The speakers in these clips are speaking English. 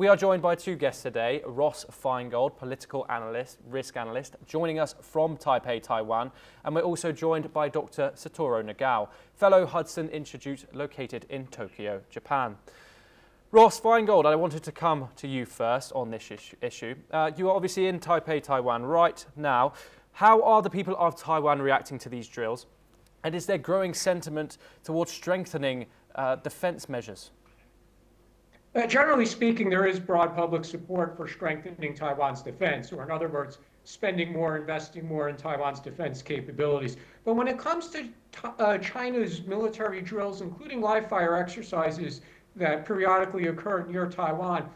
We are joined by two guests today, Ross Feingold, political analyst, risk analyst, joining us from Taipei, Taiwan, and we're also joined by Dr. Satoru Nagao, fellow Hudson Institute located in Tokyo, Japan. Ross Feingold, I wanted to come to you first on this issue. You are obviously in Taipei, Taiwan right now. How are the people of Taiwan reacting to these drills? And is there growing sentiment towards strengthening defense measures? Generally speaking, there is broad public support for strengthening Taiwan's defense, or in other words, spending more, investing more in Taiwan's defense capabilities. But when it comes to China's military drills, including live fire exercises that periodically occur near Taiwan,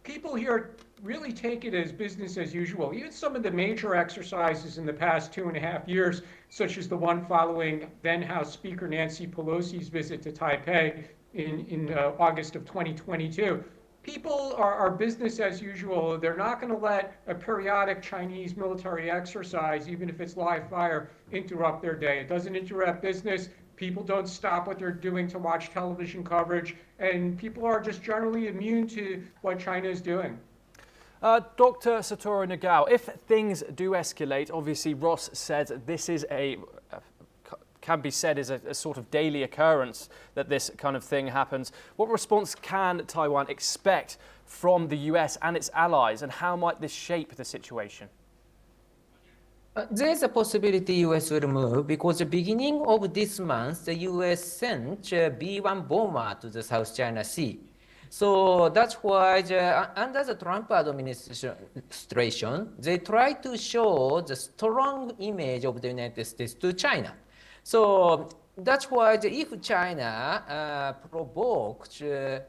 people here really take it as business as usual. Even some of the major exercises in the past 2.5 years, such as the one following then House Speaker Nancy Pelosi's visit to Taipei in August of 2022, people are business as usual. They're not going to let a periodic Chinese military exercise, even if it's live fire, interrupt their day. It doesn't interrupt business. People don't stop what they're doing to watch television coverage, and people are just generally immune to what China is doing. Dr. Satoru Nagao, if things do escalate, obviously Ross said this is can be said is a sort of daily occurrence that this kind of thing happens. What response can Taiwan expect from the US and its allies, and how might this shape the situation? There's a possibility US will move because the beginning of this month, the US sent a B-1 bomber to the South China Sea. So that's why under the Trump administration, they try to show the strong image of the United States to China. So that's why if China provoked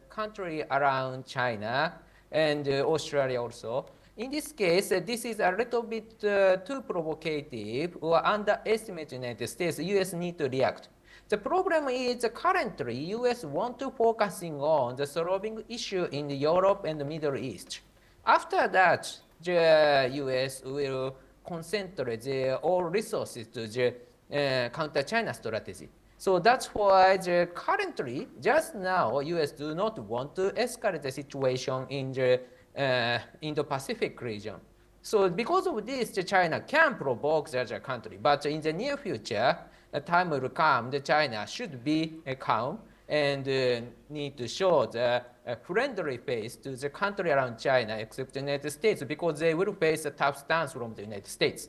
country around China and Australia also, in this case, this is a little bit too provocative or underestimate the United States. The US need to react. The problem is currently US want to focusing on the solving issue in Europe and the Middle East. After that, the US will concentrate their all resources to the counter China strategy. So that's why currently, just now, US do not want to escalate the situation in the Indo-Pacific region. So because of this, China can provoke the other country. But in the near future, the time will come that China should be calm and need to show the friendly face to the country around China, except the United States, because they will face a tough stance from the United States.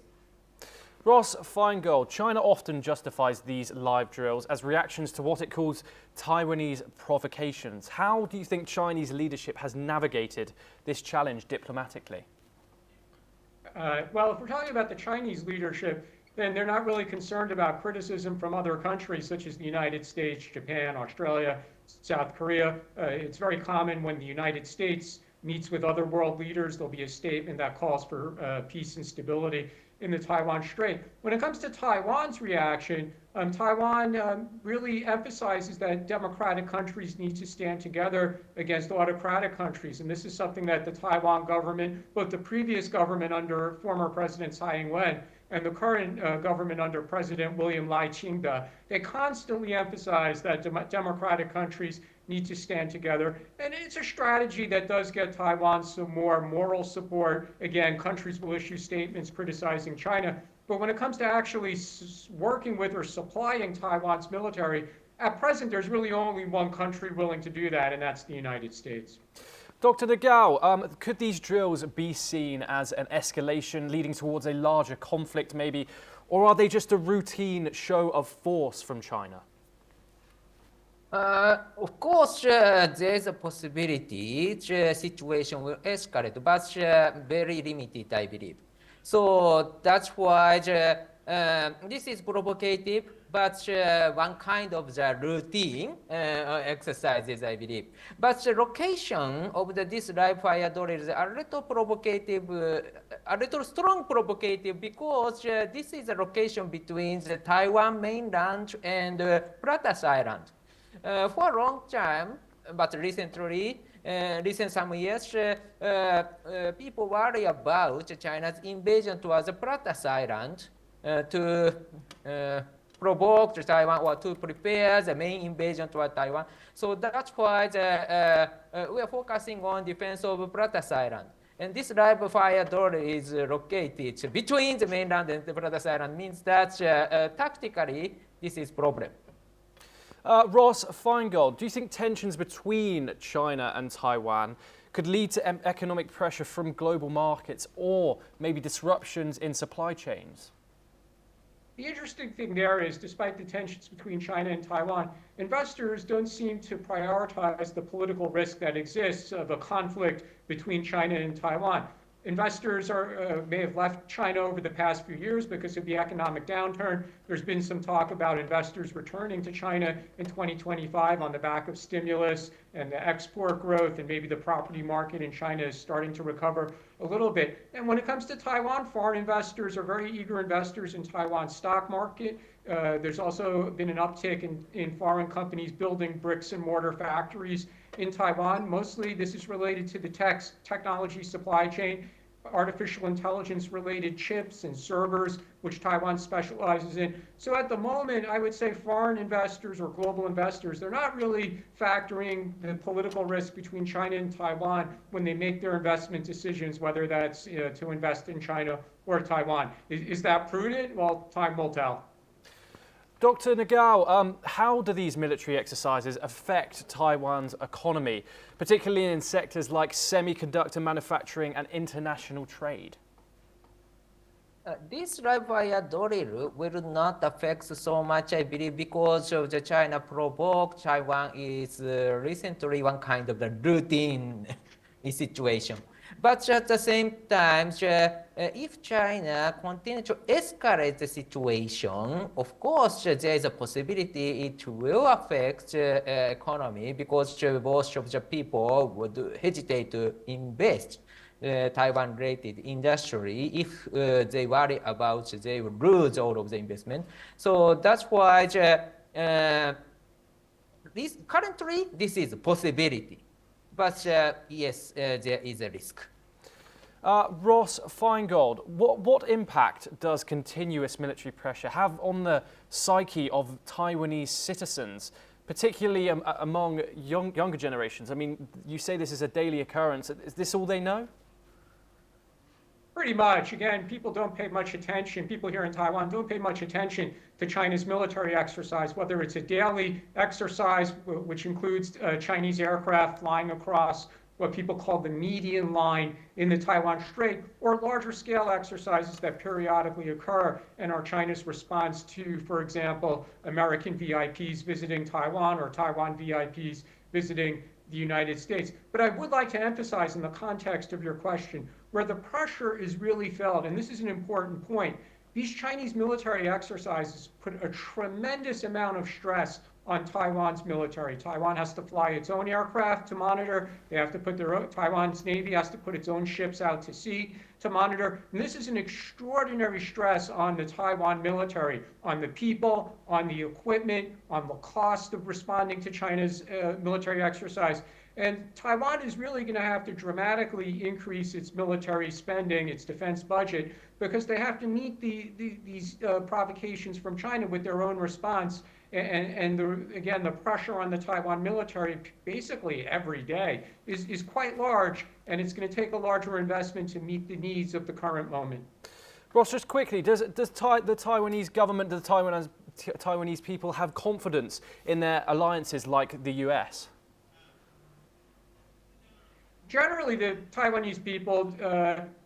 Ross Feingold, China often justifies these live drills as reactions to what it calls Taiwanese provocations. How do you think Chinese leadership has navigated this challenge diplomatically? Well, if we're talking about the Chinese leadership, then they're not really concerned about criticism from other countries such as the United States, Japan, Australia, South Korea. It's very common when the United States meets with other world leaders, there'll be a statement that calls for peace and stability in the Taiwan Strait. When it comes to Taiwan's reaction, Taiwan really emphasizes that democratic countries need to stand together against autocratic countries. And this is something that the Taiwan government, both the previous government under former President Tsai Ing-wen and the current government under President William Lai Ching-te, they constantly emphasize that democratic countries need to stand together. And it's a strategy that does get Taiwan some more moral support. Again, countries will issue statements criticizing China. But when it comes to actually working with or supplying Taiwan's military, at present, there's really only one country willing to do that, and that's the United States. Dr. Nagao, could these drills be seen as an escalation leading towards a larger conflict maybe, or are they just a routine show of force from China? Of course, there's a possibility the situation will escalate, but very limited, I believe. So that's why this is provocative, but one kind of the routine exercises, I believe. But the location of this live fire drill is a little provocative, a little strong provocative, because this is a location between the Taiwan mainland and Pratas Island. For a long time, but recently, recent some years, people worry about China's invasion towards the Pratas Island to provoke Taiwan or to prepare the main invasion toward Taiwan. So that's why we are focusing on defense of Pratas Island. And this live fire door is located between the mainland and the Pratas Island, means that tactically this is problem. Ross Feingold, do you think tensions between China and Taiwan could lead to economic pressure from global markets or maybe disruptions in supply chains? The interesting thing there is, despite the tensions between China and Taiwan, investors don't seem to prioritize the political risk that exists of a conflict between China and Taiwan. Investors may have left China over the past few years because of the economic downturn. There's been some talk about investors returning to China in 2025 on the back of stimulus and the export growth, and maybe the property market in China is starting to recover a little bit. And when it comes to Taiwan, foreign investors are very eager investors in Taiwan's stock market. There's also been an uptick in foreign companies building bricks and mortar factories in Taiwan. Mostly this is related to the technology supply chain, artificial intelligence related chips and servers, which Taiwan specializes in. So at the moment, I would say foreign investors or global investors, they're not really factoring the political risk between China and Taiwan when they make their investment decisions, whether that's to invest in China or Taiwan. Is that prudent? Well, time will tell. Dr. Nagao, how do these military exercises affect Taiwan's economy, particularly in sectors like semiconductor manufacturing and international trade? This live fire drill will not affect so much, I believe, because of the China provoke. Taiwan is recently one kind of the routine situation. But at the same time, if China continues to escalate the situation, of course, there is a possibility it will affect the economy, because most of the people would hesitate to invest Taiwan-related industry if they worry about they will lose all of the investment. So that's why currently this is a possibility. But yes, there is a risk. Ross Feingold, what impact does continuous military pressure have on the psyche of Taiwanese citizens, particularly among younger generations? I mean, you say this is a daily occurrence. Is this all they know? Pretty much. Again, people don't pay much attention. People here in Taiwan don't pay much attention to China's military exercise, whether it's a daily exercise, which includes Chinese aircraft flying across what people call the median line in the Taiwan Strait, or larger scale exercises that periodically occur and are China's response to, for example, American VIPs visiting Taiwan or Taiwan VIPs visiting the United States. But I would like to emphasize, in the context of your question, where the pressure is really felt, and this is an important point, these Chinese military exercises put a tremendous amount of stress on Taiwan's military. Taiwan has to fly its own aircraft to monitor. They have to put their own, Taiwan's Navy has to put its own ships out to sea to monitor. And this is an extraordinary stress on the Taiwan military, on the people, on the equipment, on the cost of responding to China's military exercise. And Taiwan is really going to have to dramatically increase its military spending, its defense budget, because they have to meet these provocations from China with their own response. And again, the pressure on the Taiwan military basically every day is quite large, and it's going to take a larger investment to meet the needs of the current moment. Ross, just quickly, does the Taiwanese government, the Taiwanese people have confidence in their alliances like the US? Generally, the Taiwanese people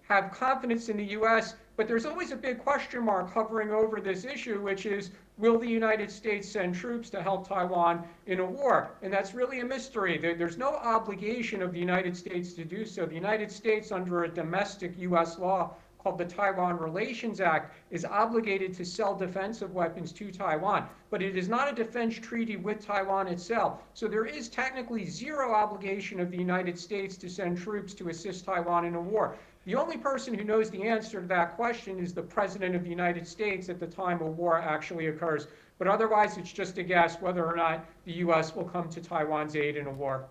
have confidence in the U.S., but there's always a big question mark hovering over this issue, which is, will the United States send troops to help Taiwan in a war? And that's really a mystery. There's no obligation of the United States to do so. The United States, under a domestic U.S. law called the Taiwan Relations Act, is obligated to sell defensive weapons to Taiwan, but it is not a defense treaty with Taiwan itself. So there is technically zero obligation of the United States to send troops to assist Taiwan in a war. The only person who knows the answer to that question is the President of the United States at the time a war actually occurs. But otherwise, it's just a guess whether or not the U.S. will come to Taiwan's aid in a war.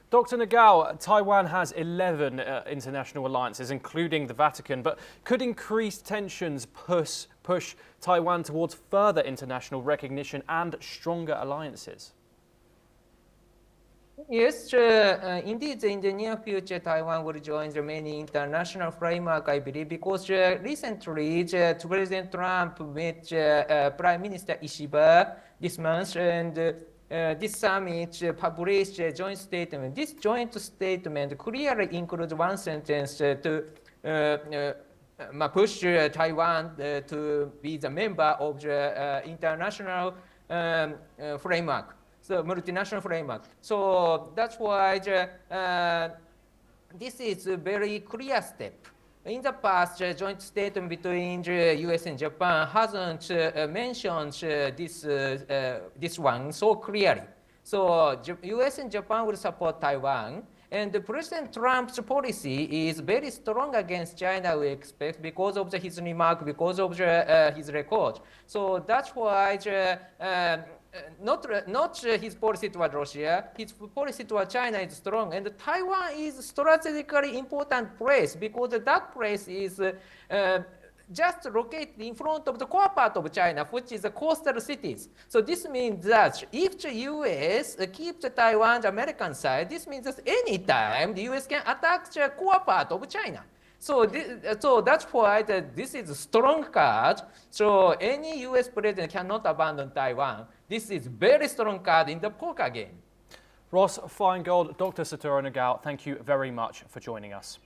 Dr. Nagao, Taiwan has 11 international alliances, including the Vatican, but could increased tensions push push Taiwan towards further international recognition and stronger alliances? Yes, indeed, in the near future, Taiwan will join the many international framework, I believe, because recently President Trump met Prime Minister Ishiba this month, and this summit published a joint statement. This joint statement clearly includes one sentence to push Taiwan to be the member of the international framework. So multinational framework. So that's why this is a very clear step. In the past, joint statement between the U.S. and Japan hasn't mentioned this one so clearly. So U.S. and Japan will support Taiwan. And President Trump's policy is very strong against China, we expect, because of his remark, because of his record. So that's why not his policy toward Russia, his policy toward China is strong, and Taiwan is strategically important place because that place is just located in front of the core part of China, which is the coastal cities. So this means that if the U.S. keeps Taiwan the American side, this means that any time the U.S. can attack the core part of China. So that's why this is a strong card. So any U.S. president cannot abandon Taiwan. This is very strong card in the poker game. Ross Feingold, Dr. Satoru Nagao, thank you very much for joining us.